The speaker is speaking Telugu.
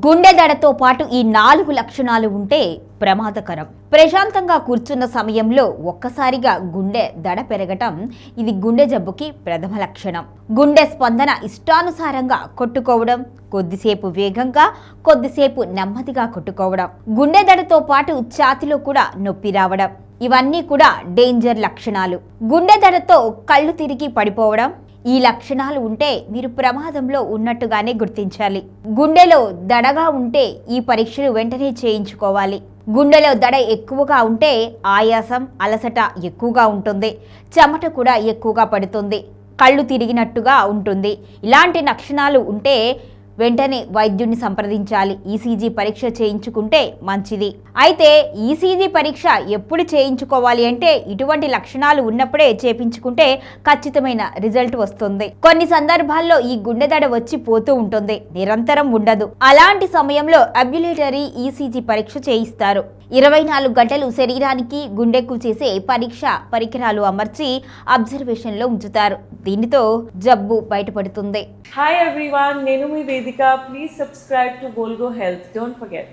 గుండె దడతో పాటు ఈ 4 లక్షణాలు ఉంటే ప్రమాదకరం. ప్రశాంతంగా కూర్చున్న సమయంలో ఒక్కసారిగా గుండె దడ పెరగటం ఇది గుండె జబ్బుకి ప్రథమ లక్షణం. గుండె స్పందన ఇష్టానుసారంగా కొట్టుకోవడం, కొద్దిసేపు వేగంగా కొద్దిసేపు నెమ్మదిగా కొట్టుకోవడం, గుండె దడతో పాటు ఛాతీలో కూడా నొప్పి రావడం, ఇవన్నీ కూడా డేంజర్ లక్షణాలు. గుండె దడతో కళ్ళు తిరిగి పడిపోవడం, ఈ లక్షణాలు ఉంటే మీరు ప్రమాదంలో ఉన్నట్టుగానే గుర్తించాలి. గుండెలో దడగా ఉంటే ఈ పరీక్షలు వెంటనే చేయించుకోవాలి. గుండెలో దడ ఎక్కువగా ఉంటే ఆయాసం, అలసట ఎక్కువగా ఉంటుంది, చెమట కూడా ఎక్కువగా పడుతుంది, కళ్ళు తిరిగినట్టుగా ఉంటుంది. ఇలాంటి లక్షణాలు ఉంటే వెంటనే వైద్యుడిని సంప్రదించాలి. ఈసీజీ పరీక్ష చేయించుకుంటే మంచిది. అయితే ఈసీజీ పరీక్ష ఎప్పుడు చేయించుకోవాలి అంటే ఇటువంటి లక్షణాలు ఉన్నప్పుడే చేయించుకుంటే ఖచ్చితమైన రిజల్ట్ వస్తుంది. కొన్ని సందర్భాల్లో ఈ గుండె దడ వచ్చి పోతూ ఉంటుంది, నిరంతరం ఉండదు. అలాంటి సమయంలో అంబ్యులేటరీ ఈసీజీ పరీక్ష చేయిస్తారు. 24 గంటలు శరీరానికి గుండెకు చేసే పరికరాలు అమర్చి అబ్జర్వేషన్లో ఉంచుతారు. దీనితో జబ్బు బయటపడుతుంది. Hi everyone, Nenu mi Vedika. Please subscribe to Volgo Health. Don't forget.